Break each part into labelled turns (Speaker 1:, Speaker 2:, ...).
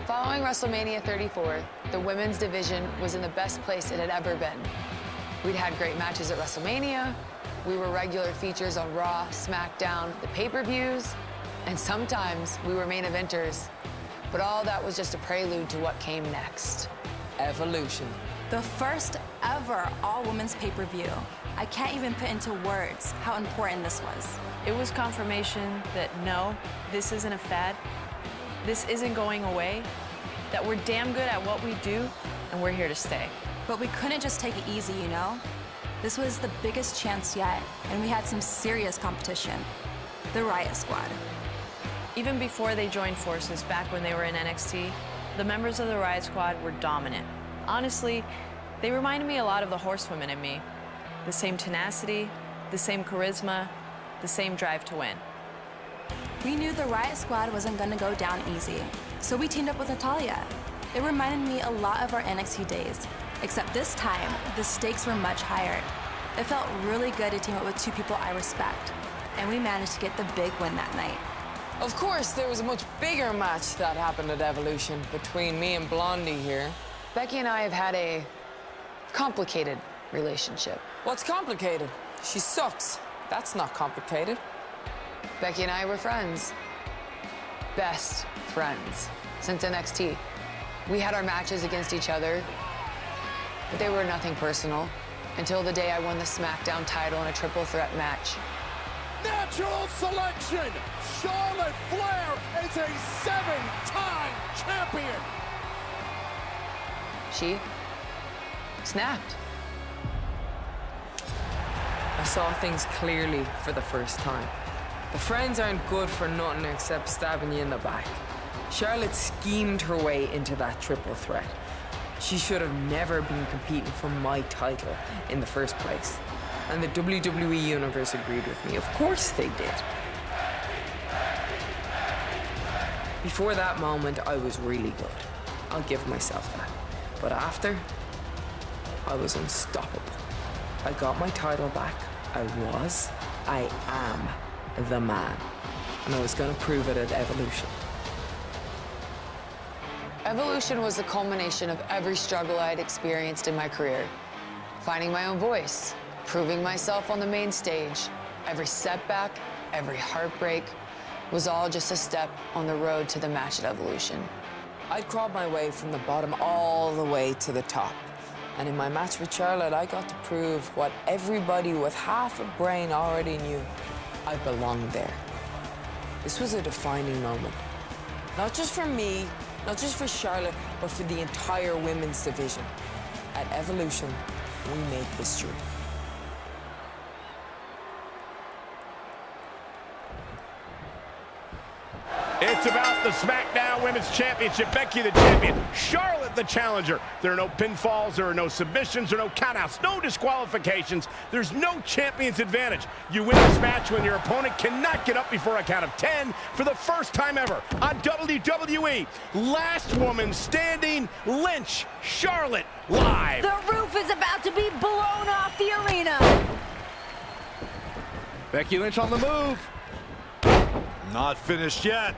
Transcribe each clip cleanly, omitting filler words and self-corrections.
Speaker 1: Following WrestleMania 34, the women's division was in the best place it had ever been. We'd had great matches at WrestleMania, we were regular features on Raw, SmackDown, the pay-per-views, and sometimes we were main eventers. But all that was just a prelude to what came next.
Speaker 2: Evolution.
Speaker 3: The first ever all-women's pay-per-view. I can't even put into words how important this was.
Speaker 4: It was confirmation that no, this isn't a fad, this isn't going away, that we're damn good at what we do, and we're here to stay.
Speaker 3: But we couldn't just take it easy, you know? This was the biggest chance yet, and we had some serious competition. The Riot Squad.
Speaker 4: Even before they joined forces back when they were in NXT, the members of the Riot Squad were dominant. Honestly, they reminded me a lot of the Horsewomen in me. The same tenacity, the same charisma, the same drive to win.
Speaker 3: We knew the Riot Squad wasn't gonna go down easy, so we teamed up with Natalya. It reminded me a lot of our NXT days, except this time, the stakes were much higher. It felt really good to team up with two people I respect, and we managed to get the big win that night.
Speaker 2: Of course, there was a much bigger match that happened at Evolution between me and Blondie here.
Speaker 1: Becky and I have had a complicated relationship.
Speaker 2: What's complicated? She sucks. That's not complicated.
Speaker 1: Becky and I were friends. Best friends since NXT. We had our matches against each other, but they were nothing personal until the day I won the SmackDown title in a triple threat match.
Speaker 5: Natural selection! Charlotte Flair is a 7-time champion!
Speaker 1: She snapped.
Speaker 2: I saw things clearly for the first time. The friends aren't good for nothing except stabbing you in the back. Charlotte schemed her way into that triple threat. She should have never been competing for my title in the first place. And the WWE Universe agreed with me. Of course they did. Before that moment, I was really good. I'll give myself that. But after, I was unstoppable. I got my title back. I am the man. And I was gonna prove it at Evolution.
Speaker 1: Evolution was the culmination of every struggle I had experienced in my career. Finding my own voice, proving myself on the main stage. Every setback, every heartbreak was all just a step on the road to the match at Evolution.
Speaker 2: I'd crawled my way from the bottom all the way to the top. And in my match with Charlotte, I got to prove what everybody with half a brain already knew. I belonged there. This was a defining moment. Not just for me, not just for Charlotte, but for the entire women's division. At Evolution, we made history.
Speaker 5: It's about the SmackDown Women's Championship. Becky the champion, Charlotte the challenger. There are no pinfalls, there are no submissions, there are no countouts, no disqualifications. There's no champion's advantage. You win this match when your opponent cannot get up before a count of 10 for the first time ever on WWE. Last woman standing, Lynch, Charlotte, live.
Speaker 6: The roof is about to be blown off the arena.
Speaker 5: Becky Lynch on the move.
Speaker 7: Not finished yet.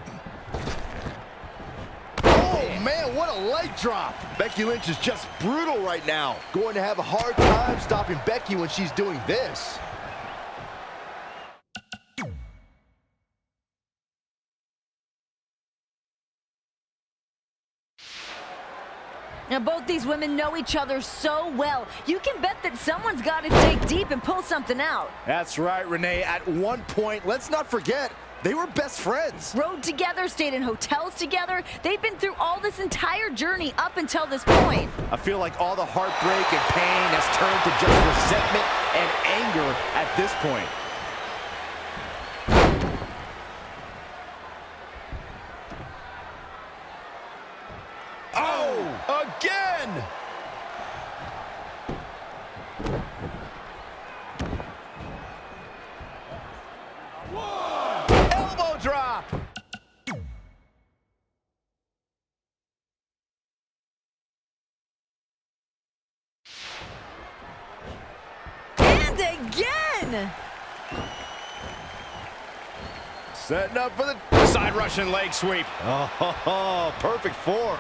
Speaker 8: Oh, man, what a leg drop. Becky Lynch is just brutal right now. Going to have a hard time stopping Becky when she's doing this.
Speaker 6: Now, both these women know each other so well. You can bet that someone's got to dig deep and pull something out.
Speaker 8: That's right, Renee. At one point, let's not forget, they were best friends.
Speaker 6: Rode together, stayed in hotels together. They've been through all this entire journey up until this point.
Speaker 8: I feel like all the heartbreak and pain has turned to just resentment and anger at this point.
Speaker 5: Oh, again! Elbow drop!
Speaker 6: And again!
Speaker 8: Setting up for the
Speaker 5: side Russian leg sweep.
Speaker 8: Oh, perfect form.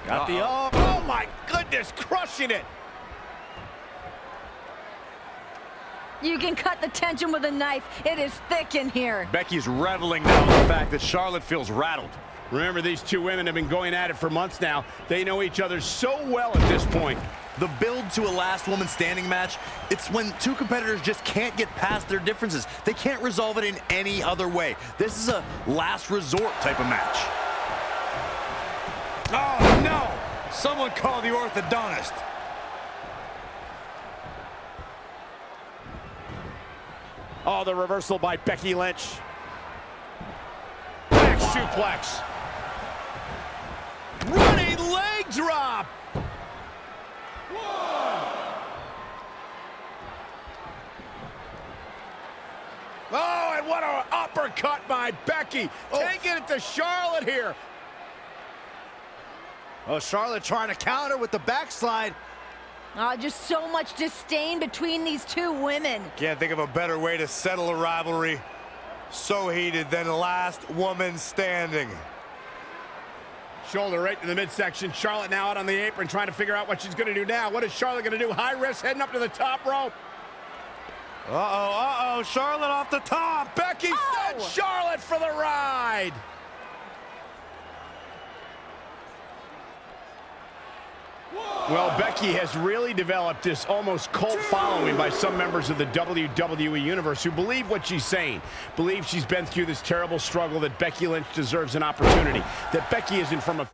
Speaker 5: Got the up. Oh my goodness, crushing it.
Speaker 6: You can cut the tension with a knife. It is thick in here.
Speaker 7: Becky's reveling now in the fact that Charlotte feels rattled.
Speaker 5: Remember, these two women have been going at it for months now. They know each other so well at this point.
Speaker 9: The build to a last woman standing match, it's when two competitors just can't get past their differences. They can't resolve it in any other way. This is a last resort type of match.
Speaker 7: Oh, no! Someone call the orthodontist.
Speaker 5: Oh, the reversal by Becky Lynch. Back suplex. Running leg drop. Oh, and what an uppercut by Becky. Taking it to Charlotte here.
Speaker 8: Oh, Charlotte trying to counter with the backslide.
Speaker 6: Oh, just so much disdain between these two women.
Speaker 7: Can't think of a better way to settle a rivalry so heated than last woman standing.
Speaker 5: Shoulder right to the midsection. Charlotte now out on the apron trying to figure out what she's going to do now. What is Charlotte going to do? High risk heading up to the top rope.
Speaker 7: Uh-oh, Charlotte off the top.
Speaker 5: Becky sent Charlotte for the ride. Well, Becky has really developed this almost cult following by some members of the WWE Universe who believe what she's saying, believe she's been through this terrible struggle, that Becky Lynch deserves an opportunity, that Becky isn't from a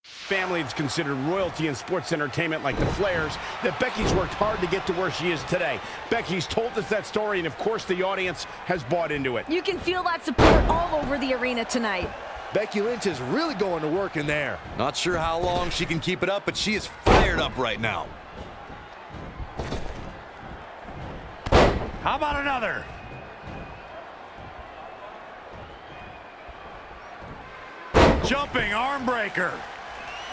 Speaker 5: family that's considered royalty in sports entertainment like the Flairs, that Becky's worked hard to get to where she is today. Becky's told us that story, and of course the audience has bought into it.
Speaker 6: You can feel that support all over the arena tonight.
Speaker 8: Becky Lynch is really going to work in there.
Speaker 9: Not sure how long she can keep it up, but she is fired up right now.
Speaker 7: How about another? Jumping arm breaker.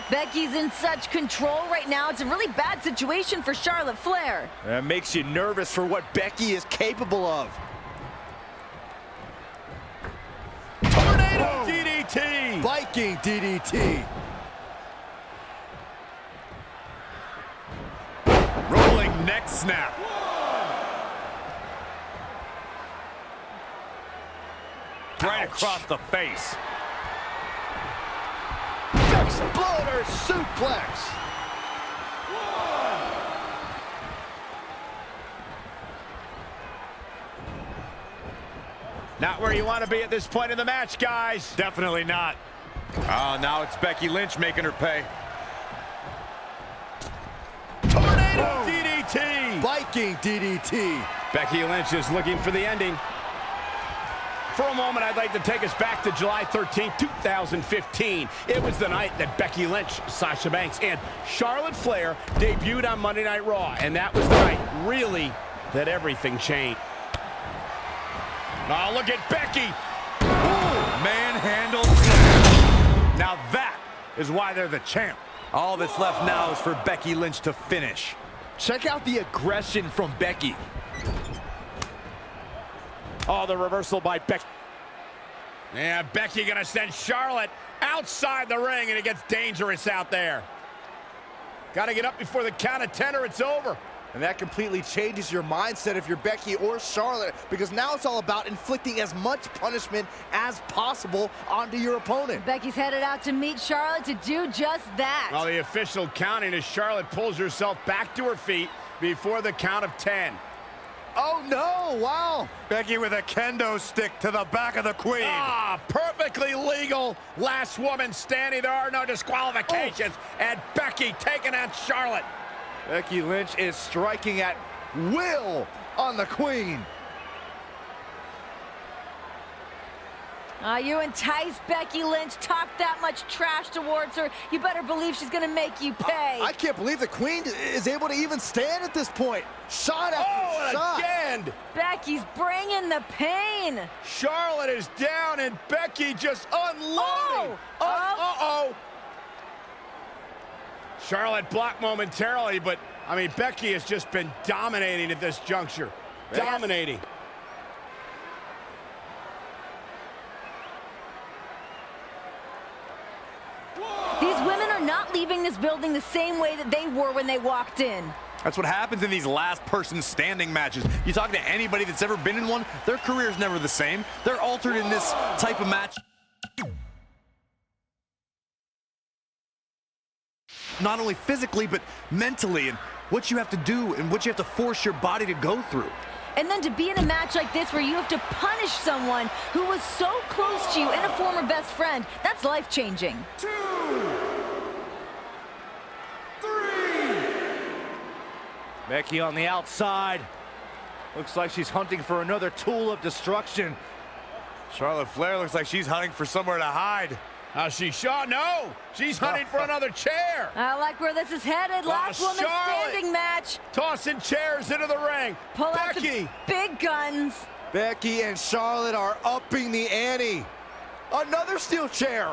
Speaker 6: Becky's in such control right now. It's a really bad situation for Charlotte Flair.
Speaker 8: That makes you nervous for what Becky is capable of.
Speaker 5: Tornado DDT!
Speaker 8: Viking DDT.
Speaker 7: Rolling neck snap. Right across the face.
Speaker 8: Exploder suplex.
Speaker 5: Not where you want to be at this point in the match, guys.
Speaker 7: Definitely not. Oh, now it's Becky Lynch making her pay.
Speaker 5: Tornado DDT!
Speaker 8: Viking DDT.
Speaker 5: Becky Lynch is looking for the ending. For a moment, I'd like to take us back to July 13, 2015. It was the night that Becky Lynch, Sasha Banks, and Charlotte Flair debuted on Monday Night Raw. And that was the night, really, that everything changed. Oh, look at Becky.
Speaker 7: Ooh, manhandled. Now that is why they're the champ.
Speaker 9: All that's left now is for Becky Lynch to finish.
Speaker 8: Check out the aggression from Becky.
Speaker 5: Oh, the reversal by Becky. Yeah, Becky gonna send Charlotte outside the ring, and it gets dangerous out there. Gotta get up before the count of 10 or it's over.
Speaker 8: And that completely changes your mindset if you're Becky or Charlotte, because now it's all about inflicting as much punishment as possible onto your opponent.
Speaker 6: Becky's headed out to meet Charlotte to do just that.
Speaker 5: Well, the official counting as Charlotte pulls herself back to her feet before the count of 10.
Speaker 8: Oh, no, wow.
Speaker 7: Becky with a kendo stick to the back of the queen.
Speaker 5: Ah, perfectly legal. Last woman standing. There are no disqualifications. And Becky taking on Charlotte.
Speaker 8: Becky Lynch is striking at will on the queen.
Speaker 6: You entice Becky Lynch, talk that much trash towards her, you better believe she's gonna make you pay.
Speaker 8: I can't believe the queen is able to even stand at this point. Shot after shot.
Speaker 5: Again.
Speaker 6: Becky's bringing the pain.
Speaker 5: Charlotte is down and Becky just unloading. Uh-oh. Charlotte blocked momentarily, but I mean, Becky has just been dominating at this juncture. Dominating.
Speaker 6: These women are not leaving this building the same way that they were when they walked in.
Speaker 9: That's what happens in these last person standing matches. You talk to anybody that's ever been in one, their career's never the same. They're altered in this type of match. Not only physically, but mentally, and what you have to do and what you have to force your body to go through.
Speaker 6: And then to be in a match like this where you have to punish someone who was so close to you and a former best friend, that's life-changing.
Speaker 8: 2, 3. Becky on the outside. Looks like she's hunting for another tool of destruction.
Speaker 7: Charlotte Flair looks like she's hunting for somewhere to hide.
Speaker 5: She shot. No, she's hunting for another chair.
Speaker 6: I like where this is headed. Last woman standing match.
Speaker 5: Tossing chairs into the ring.
Speaker 6: Pull
Speaker 5: Becky.
Speaker 6: out the big guns.
Speaker 8: Becky and Charlotte are upping the ante. Another steel chair.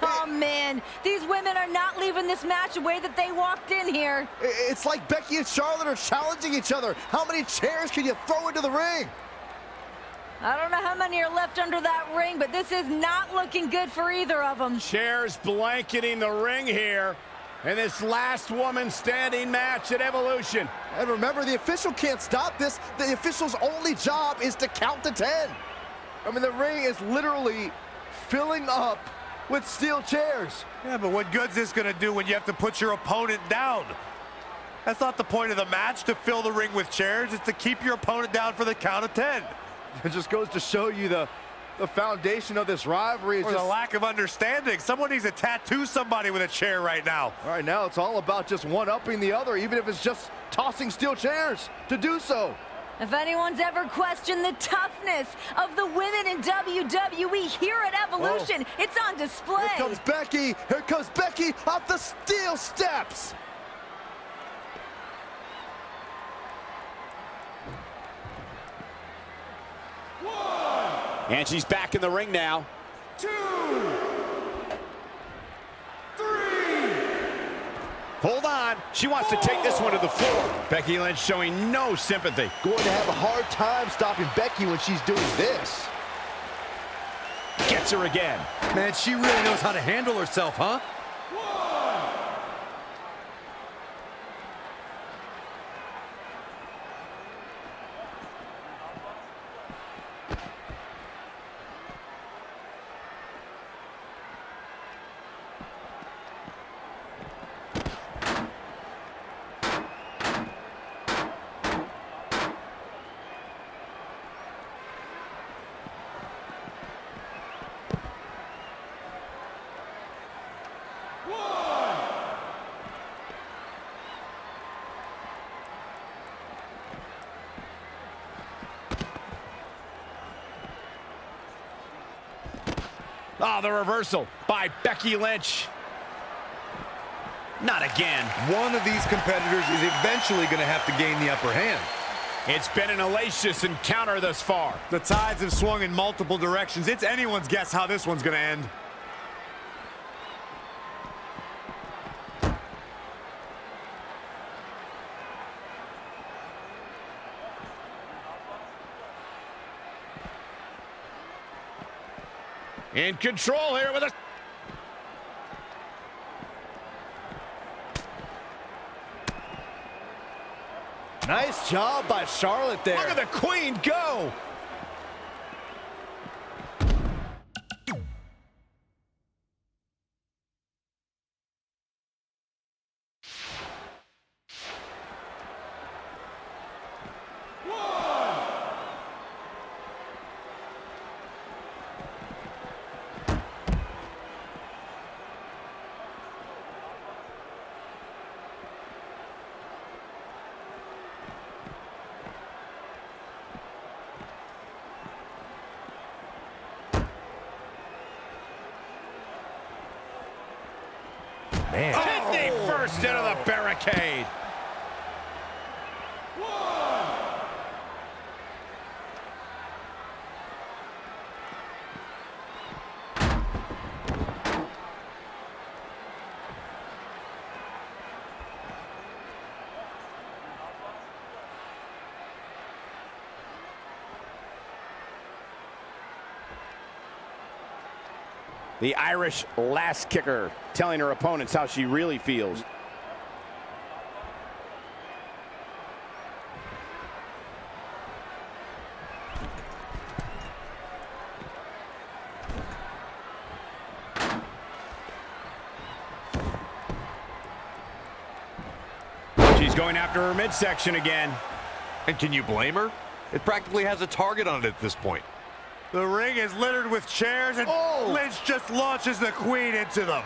Speaker 6: Oh, man. These women are not leaving this match the way that they walked in here.
Speaker 8: It's like Becky and Charlotte are challenging each other. How many chairs can you throw into the ring?
Speaker 6: I don't know how many are left under that ring, but this is not looking good for either of them.
Speaker 5: Chairs blanketing the ring here in this last woman standing match at Evolution.
Speaker 8: And remember, the official can't stop this. The official's only job is to count to 10. I mean, the ring is literally filling up with steel chairs.
Speaker 7: Yeah, but what good's this gonna do when you have to put your opponent down? That's not the point of the match, to fill the ring with chairs. It's to keep your opponent down for the count of 10.
Speaker 8: It just goes to show you the foundation of this rivalry is
Speaker 7: or
Speaker 8: just
Speaker 7: the lack of understanding. Someone needs to tattoo somebody with a chair right now.
Speaker 8: Right now, it's all about just one-upping the other, even if it's just tossing steel chairs to do so.
Speaker 6: If anyone's ever questioned the toughness of the women in WWE here at Evolution, it's on display.
Speaker 8: Here comes Becky. Here comes Becky off the steel steps.
Speaker 5: And she's back in the ring now.
Speaker 8: 2, 3.
Speaker 5: Hold on. She wants to take this one to the floor. Becky Lynch showing no sympathy.
Speaker 8: Going to have a hard time stopping Becky when she's doing this.
Speaker 5: Gets her again.
Speaker 9: Man, she really knows how to handle herself, huh?
Speaker 5: Oh, the reversal by Becky Lynch. Not again.
Speaker 9: One of these competitors is eventually going to have to gain the upper hand.
Speaker 5: It's been an hellacious encounter thus far.
Speaker 7: The tides have swung in multiple directions. It's anyone's guess how this one's going to end.
Speaker 5: In control here with a...
Speaker 8: Nice job by Charlotte there.
Speaker 5: Look at the Queen go.
Speaker 7: Man.
Speaker 5: Kidney first into the barricade. The Irish lass kicker telling her opponents how she really feels. She's going after her midsection again.
Speaker 7: And can you blame her? It practically has a target on it at this point. The ring is littered with chairs, and Lynch just launches the queen into them.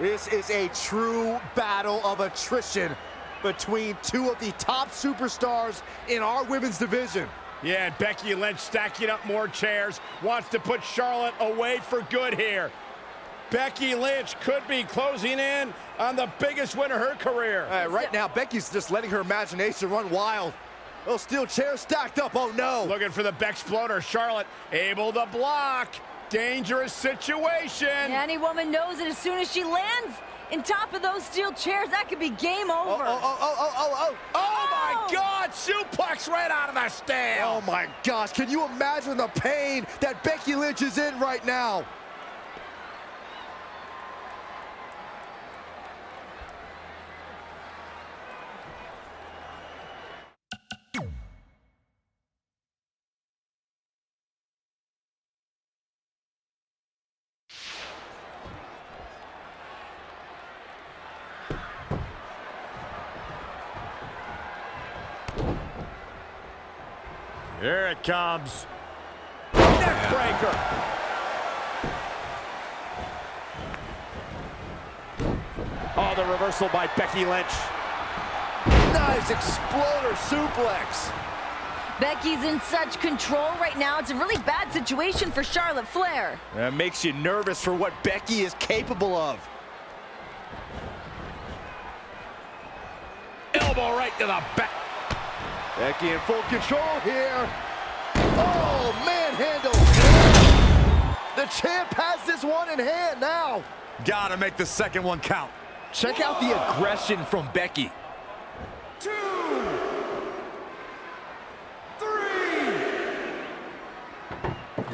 Speaker 8: This is a true battle of attrition between two of the top superstars in our women's division.
Speaker 5: Yeah, and Becky Lynch stacking up more chairs, wants to put Charlotte away for good here. Becky Lynch could be closing in on the biggest win of her career.
Speaker 8: Right now, Becky's just letting her imagination run wild. Those steel chairs stacked up, oh no.
Speaker 5: Looking for the Bexploder. Charlotte able to block. Dangerous situation.
Speaker 6: Any woman knows it as soon as she lands in top of those steel chairs, that could be game over.
Speaker 5: Oh my God, suplex right out of the stand.
Speaker 8: Oh my gosh, can you imagine the pain that Becky Lynch is in right now?
Speaker 7: Here it comes.
Speaker 5: Neckbreaker. Oh, the reversal by Becky Lynch.
Speaker 8: Nice exploder suplex.
Speaker 6: Becky's in such control right now. It's a really bad situation for Charlotte Flair.
Speaker 8: That makes you nervous for what Becky is capable of.
Speaker 5: Elbow right to the back.
Speaker 8: Becky in full control here. Oh, manhandle. The champ has this one in hand now.
Speaker 7: Gotta make the second one count.
Speaker 8: Check out the aggression from Becky.
Speaker 10: 2, 3,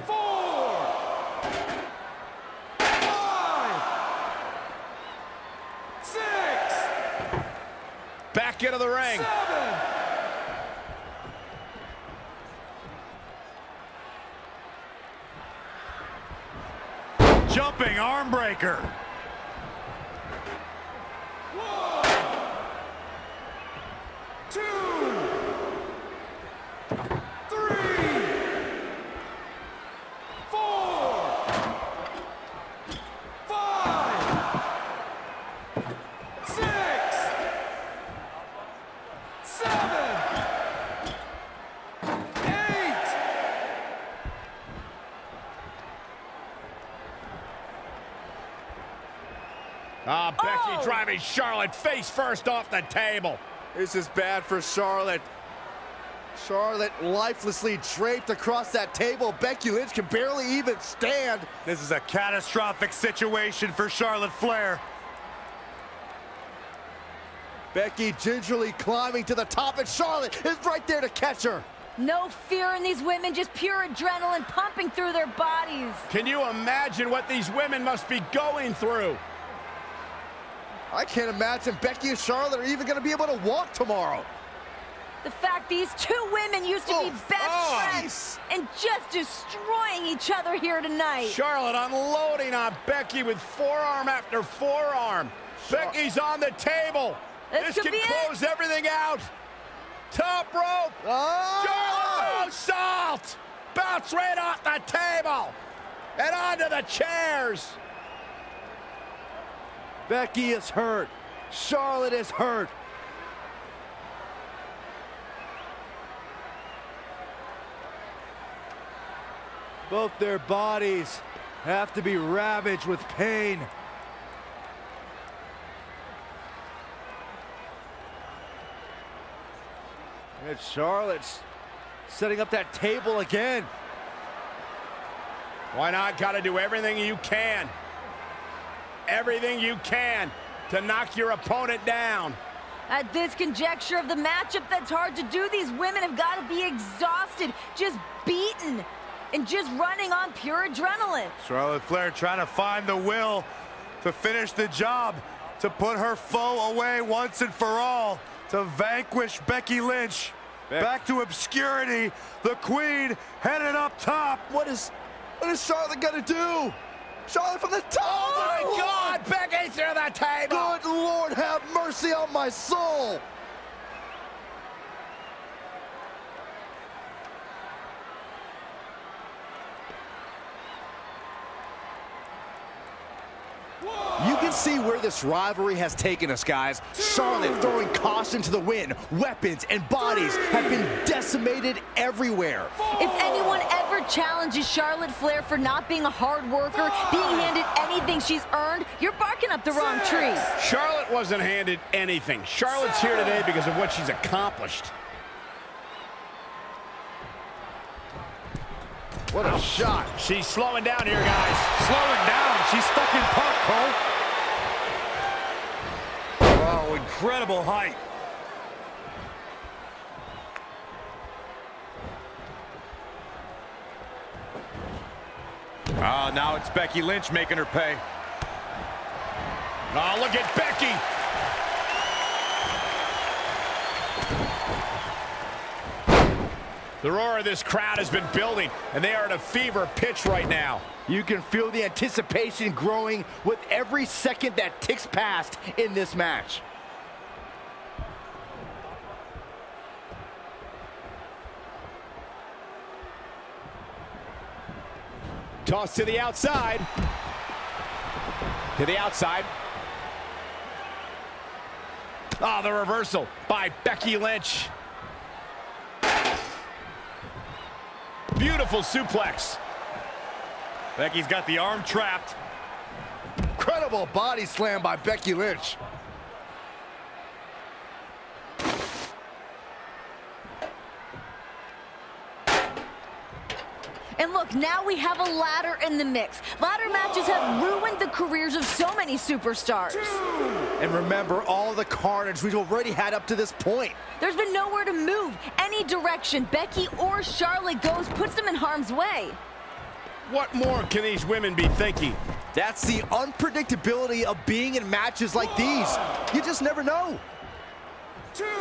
Speaker 10: 4, 5, 6,
Speaker 5: Back into the ring.
Speaker 10: 7.
Speaker 7: Jumping arm breaker.
Speaker 10: 1, 2, 3, 4, 5, 6, 7, 8.
Speaker 5: Becky driving Charlotte face first off the table.
Speaker 8: This is bad for Charlotte. Charlotte lifelessly draped across that table. Becky Lynch can barely even stand.
Speaker 7: This is a catastrophic situation for Charlotte Flair.
Speaker 8: Becky gingerly climbing to the top, and Charlotte is right there to catch her.
Speaker 6: No fear in these women, just pure adrenaline pumping through their bodies.
Speaker 5: Can you imagine what these women must be going through?
Speaker 8: I can't imagine Becky and Charlotte are even going to be able to walk tomorrow.
Speaker 6: The fact these two women used to be best friends and just destroying each other here tonight.
Speaker 5: Charlotte unloading on Becky with forearm after forearm. Becky's on the table. This can close everything out. Top rope. Charlotte moonsault. Bounce right off the table and onto the chairs.
Speaker 8: Becky is hurt. Charlotte is hurt. Both their bodies have to be ravaged with pain. And Charlotte's setting up that table again.
Speaker 5: Why not? Got to do everything you can. Everything you can to knock your opponent down.
Speaker 6: At this conjecture of the matchup, that's hard to do. These women have got to be exhausted, just beaten. and just running on pure adrenaline.
Speaker 7: Charlotte Flair trying to find the will to finish the job, to put her foe away once and for all, to vanquish Becky Lynch. Back to obscurity, the Queen headed up top.
Speaker 8: What is Charlotte gonna do? Charlotte from the top!
Speaker 5: Oh my God, Becky through the table!
Speaker 8: Good Lord, have mercy on my soul! You can see where this rivalry has taken us, guys. Charlotte throwing caution to the wind. Weapons and bodies have been decimated everywhere.
Speaker 6: If anyone ever challenges Charlotte Flair for not being a hard worker, being handed anything she's earned, you're barking up the wrong tree.
Speaker 5: Charlotte wasn't handed anything. Charlotte's here today because of what she's accomplished.
Speaker 8: What a shot.
Speaker 5: She's slowing down here, guys.
Speaker 7: Slowing down, she's stuck in puck, Cole. Oh, incredible height. Oh, now it's Becky Lynch making her pay.
Speaker 5: Oh, look at Becky. The roar of this crowd has been building, and they are at a fever pitch right now.
Speaker 8: You can feel the anticipation growing with every second that ticks past in this match.
Speaker 5: Toss to the outside. To the outside. Ah, the reversal by Becky Lynch. Beautiful suplex.
Speaker 7: Becky's got the arm trapped.
Speaker 8: Incredible body slam by Becky Lynch.
Speaker 6: And look, now we have a ladder in the mix. Ladder matches have ruined the careers of so many superstars.
Speaker 8: And remember all the carnage we've already had up to this point.
Speaker 6: There's been nowhere to move. Any direction Becky or Charlotte goes puts them in harm's way.
Speaker 5: What more can these women be thinking?
Speaker 8: That's the unpredictability of being in matches like these. You just never know.
Speaker 10: 2, 3.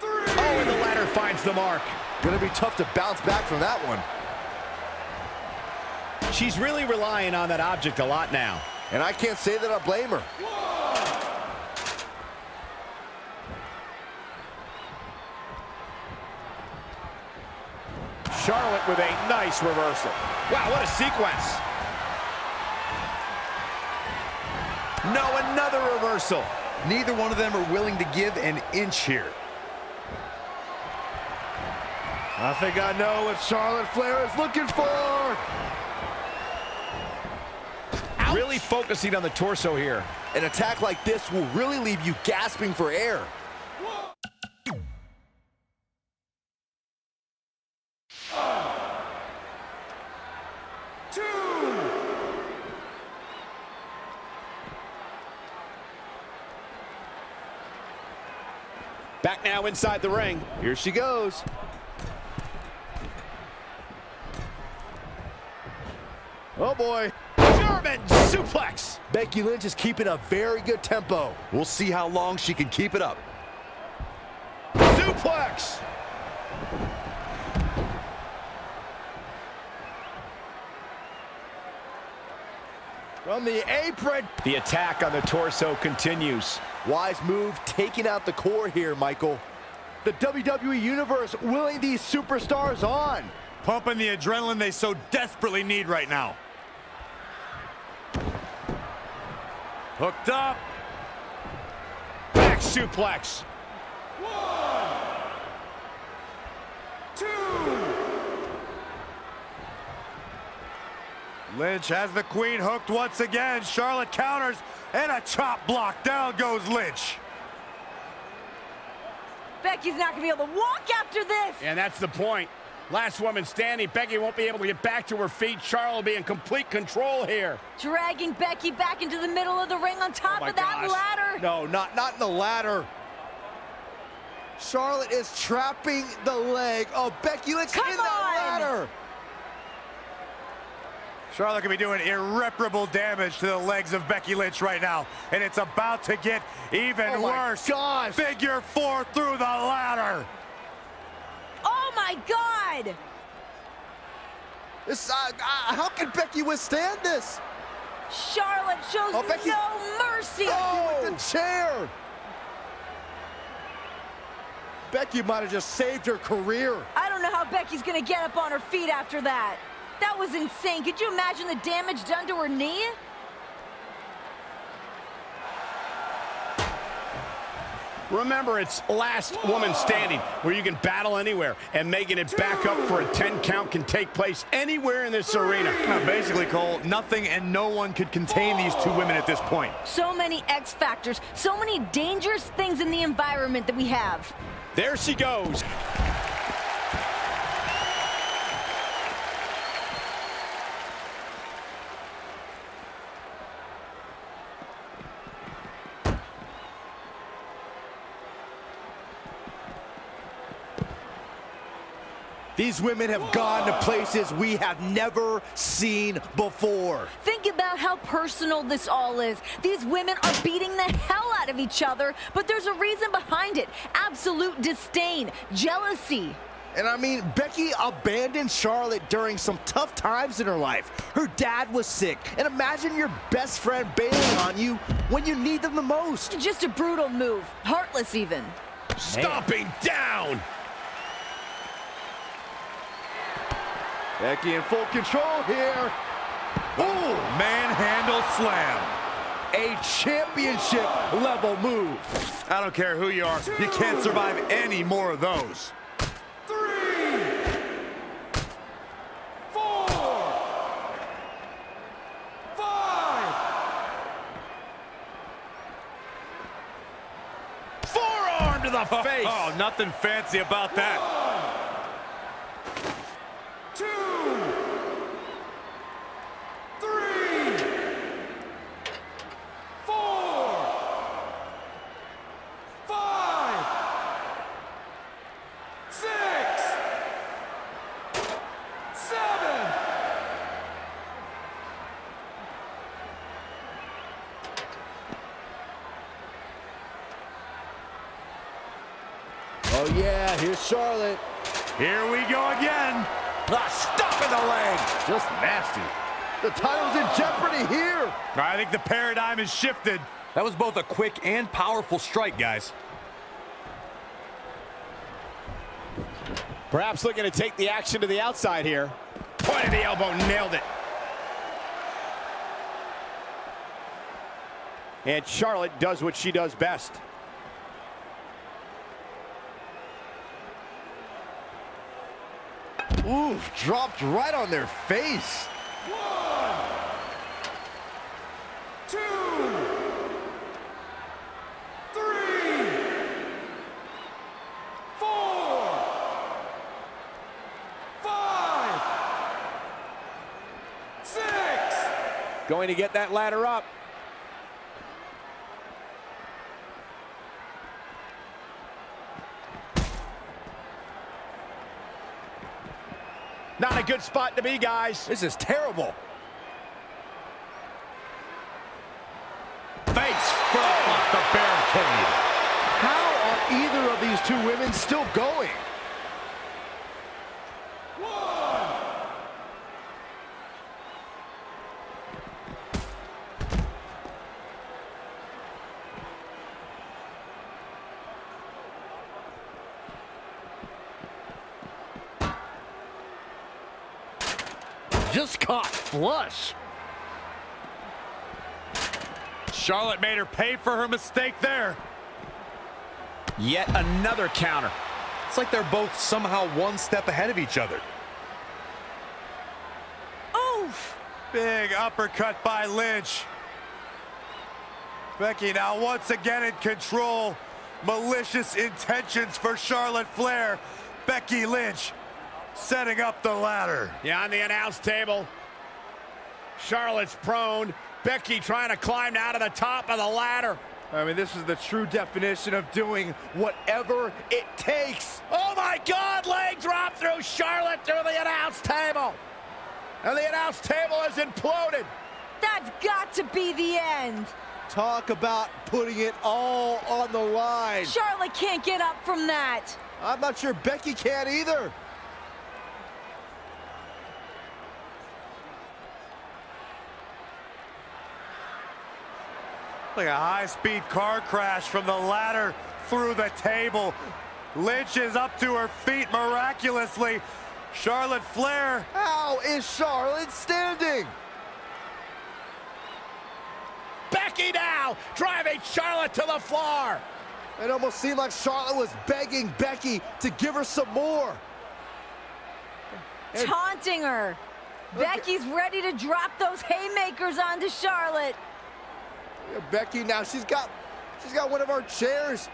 Speaker 5: Oh, and the ladder finds the mark.
Speaker 8: Gonna be tough to bounce back from that one.
Speaker 5: She's really relying on that object a lot now.
Speaker 8: And I can't say that I blame her.
Speaker 5: Charlotte with a nice reversal. Wow, what a sequence. No, another reversal.
Speaker 9: Neither one of them are willing to give an inch here.
Speaker 8: I think I know what Charlotte Flair is looking for.
Speaker 5: Ouch. Really focusing on the torso here.
Speaker 8: An attack like this will really leave you gasping for air.
Speaker 5: Back now inside the ring.
Speaker 8: Here she goes. Oh boy.
Speaker 5: German suplex.
Speaker 8: Becky Lynch is keeping a very good tempo.
Speaker 9: We'll see how long she can keep it up.
Speaker 5: Suplex.
Speaker 8: From the apron.
Speaker 5: The attack on the torso continues.
Speaker 8: Wise move, taking out the core here, Michael. The WWE Universe willing these superstars on.
Speaker 7: Pumping the adrenaline they so desperately need right now. Hooked up.
Speaker 5: Back suplex.
Speaker 10: 1, 2.
Speaker 7: Lynch has the Queen hooked once again. Charlotte counters and a chop block. Down goes Lynch.
Speaker 6: Becky's not gonna be able to walk after this.
Speaker 5: And that's the point. Last woman standing. Becky won't be able to get back to her feet. Charlotte will be in complete control here.
Speaker 6: Dragging Becky back into the middle of the ring on top of that ladder.
Speaker 8: No, not in the ladder. Charlotte is trapping the leg of Becky Lynch in that ladder.
Speaker 7: Charlotte could be doing irreparable damage to the legs of Becky Lynch right now, and it's about to get even worse.
Speaker 8: Gosh.
Speaker 7: Figure 4 through the ladder.
Speaker 6: Oh my God!
Speaker 8: This, how can Becky withstand this?
Speaker 6: Charlotte shows
Speaker 8: Becky.
Speaker 6: no mercy.
Speaker 8: Oh, with the chair. Becky might have just saved her career.
Speaker 6: I don't know how Becky's gonna get up on her feet after that. That was insane. Could you imagine the damage done to her knee?
Speaker 5: Remember, it's last woman standing, where you can battle anywhere, and making it back up for a 10 count can take place anywhere in this arena.
Speaker 9: Basically, Cole, nothing and no one could contain these two women at this point.
Speaker 6: So many X factors, so many dangerous things in the environment that we have.
Speaker 5: There she goes.
Speaker 8: These women have gone to places we have never seen before.
Speaker 6: Think about how personal this all is. These women are beating the hell out of each other, but there's a reason behind it. Absolute disdain, jealousy.
Speaker 8: And I mean, Becky abandoned Charlotte during some tough times in her life. Her dad was sick. And imagine your best friend bailing on you when you need them the most.
Speaker 6: Just a brutal move, heartless even.
Speaker 5: Stomping down.
Speaker 8: Becky in full control here.
Speaker 7: Ooh, manhandle slam.
Speaker 8: A championship level move.
Speaker 7: I don't care who you are, you can't survive any more of those.
Speaker 10: 3, 4, 5.
Speaker 5: Forearm to the face.
Speaker 7: Oh, nothing fancy about that.
Speaker 10: 2, 3, 4, 5, 6, 7.
Speaker 8: Oh yeah, here's Charlotte.
Speaker 7: Here we go again.
Speaker 8: Stop in the leg. Just nasty. The title's in jeopardy here.
Speaker 7: I think the paradigm has shifted.
Speaker 9: That was both a quick and powerful strike, guys.
Speaker 5: Perhaps looking to take the action to the outside here. Point of the elbow, nailed it. And Charlotte does what she does best.
Speaker 8: Oof, dropped right on their face.
Speaker 10: 1, 2, 3, 4, 5, 6.
Speaker 5: Going to get that ladder up. Not a good spot to be, guys.
Speaker 8: This is terrible.
Speaker 7: Face first off the barricade.
Speaker 8: How are either of these two women still going?
Speaker 10: 1.
Speaker 8: Just caught flush.
Speaker 7: Charlotte made her pay for her mistake there.
Speaker 5: Yet another counter.
Speaker 9: It's like they're both somehow one step ahead of each other.
Speaker 6: Oof!
Speaker 7: Big uppercut by Lynch. Becky now once again in control. Malicious intentions for Charlotte Flair. Becky Lynch setting up the ladder.
Speaker 5: Yeah, on the announce table. Charlotte's prone. Becky trying to climb out of the top of the ladder.
Speaker 8: I mean, this is the true definition of doing whatever it takes.
Speaker 5: Oh my God, leg drop through Charlotte through the announce table. And the announce table has imploded.
Speaker 6: That's got to be the end.
Speaker 8: Talk about putting it all on the line.
Speaker 6: Charlotte can't get up from that.
Speaker 8: I'm not sure Becky can either.
Speaker 7: Like a high-speed car crash from the ladder through the table. Lynch is up to her feet miraculously. Charlotte Flair.
Speaker 8: How is Charlotte standing?
Speaker 5: Becky now driving Charlotte to the floor.
Speaker 8: It almost seemed like Charlotte was begging Becky to give her some more.
Speaker 6: Taunting her. Becky's ready to drop those haymakers onto Charlotte.
Speaker 8: Becky now, she's got one of our chairs.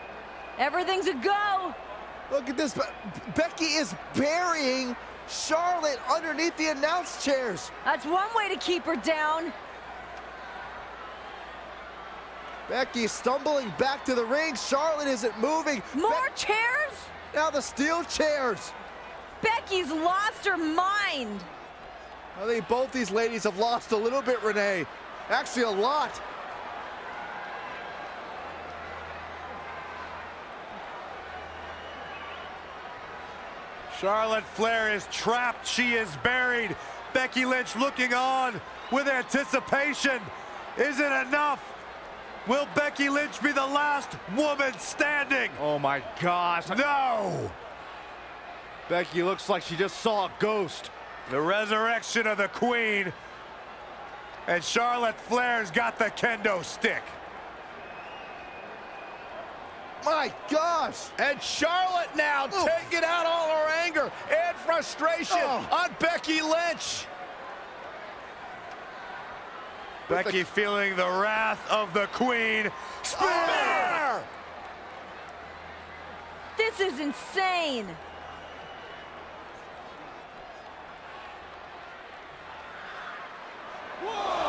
Speaker 6: Everything's a go.
Speaker 8: Look at this. Becky is burying Charlotte underneath the announce chairs.
Speaker 6: That's one way to keep her down.
Speaker 8: Becky stumbling back to the ring. Charlotte isn't moving.
Speaker 6: More chairs?
Speaker 8: Now the steel chairs.
Speaker 6: Becky's lost her mind.
Speaker 8: I think both these ladies have lost a little bit, Renee. Actually, a lot.
Speaker 7: Charlotte Flair is trapped. She is buried. Becky Lynch looking on with anticipation. Is it enough? Will Becky Lynch be the last woman standing?
Speaker 8: Oh my gosh.
Speaker 7: No!
Speaker 8: Becky looks like she just saw a ghost.
Speaker 7: The resurrection of the Queen. And Charlotte Flair's got the kendo stick.
Speaker 8: My gosh!
Speaker 5: And Charlotte now taking out all her anger and frustration on Becky Lynch.
Speaker 7: Becky feeling the wrath of the Queen. Spear!
Speaker 6: This is insane.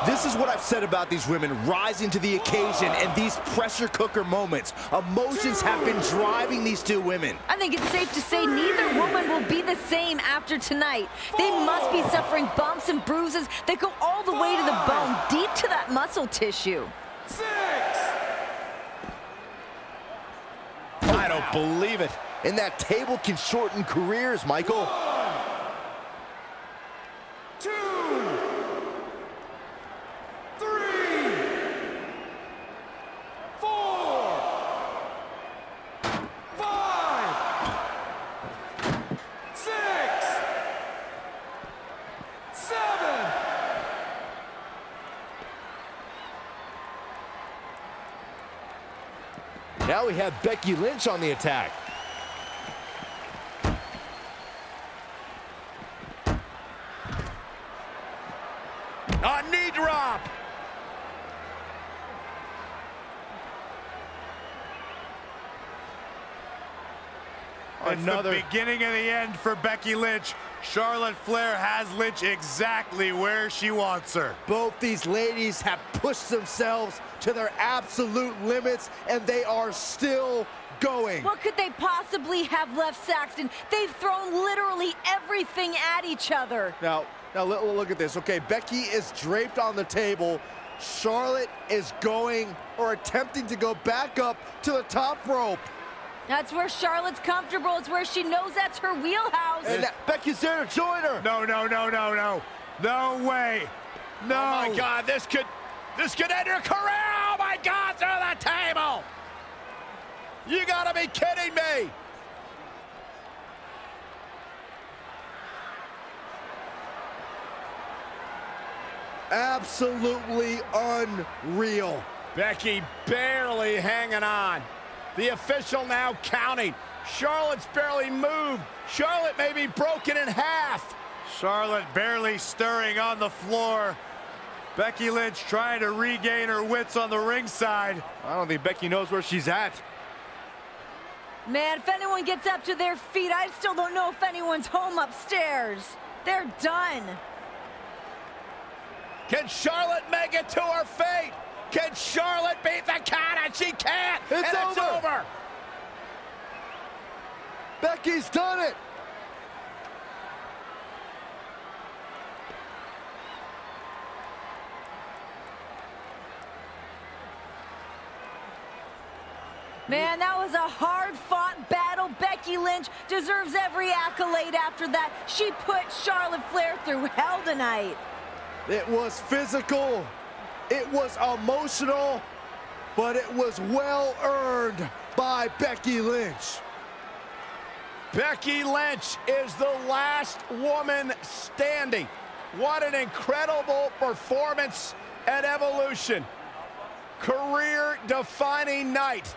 Speaker 8: This is what I've said about these women rising to the occasion and these pressure cooker moments. Emotions have been driving these two women.
Speaker 6: I think it's safe to say neither woman will be the same after tonight. They must be suffering bumps and bruises that go all the way to the bone, deep to that muscle tissue.
Speaker 10: 6.
Speaker 5: I don't believe it.
Speaker 8: And that table can shorten careers, Michael.
Speaker 10: 1, 2, 3, 4, 5, 6, 7.
Speaker 8: Now we have Becky Lynch on the attack.
Speaker 5: A knee drop.
Speaker 7: It's the beginning of the end for Becky Lynch. Charlotte Flair has Lynch exactly where she wants her.
Speaker 8: Both these ladies have pushed themselves to their absolute limits, and they are still going.
Speaker 6: What could they possibly have left, Saxton? They've thrown literally everything at each other.
Speaker 8: Now look at this. Okay, Becky is draped on the table. Charlotte is going or attempting to go back up to the top rope.
Speaker 6: That's where Charlotte's comfortable. It's where she knows that's her wheelhouse.
Speaker 8: And Becky's there to join her.
Speaker 7: No. No way. No.
Speaker 5: Oh my God, this could end your career. Oh my God, through the table. You gotta be kidding me.
Speaker 8: Absolutely unreal.
Speaker 5: Becky barely hanging on. The official now counting. Charlotte's barely moved. Charlotte may be broken in half.
Speaker 7: Charlotte barely stirring on the floor. Becky Lynch trying to regain her wits on the ringside.
Speaker 8: I don't think Becky knows where she's at.
Speaker 6: Man, if anyone gets up to their feet, I still don't know if anyone's home upstairs. They're done.
Speaker 5: Can Charlotte make it to her fate? Can Charlotte beat the count? And she can't.
Speaker 8: It's
Speaker 5: and it's over.
Speaker 8: Becky's done it.
Speaker 6: Man, that was a hard-fought battle. Becky Lynch deserves every accolade after that. She put Charlotte Flair through hell tonight.
Speaker 8: It was physical, it was emotional, but it was well earned by Becky Lynch.
Speaker 5: Becky Lynch is the last woman standing. What an incredible performance and evolution. Career-defining night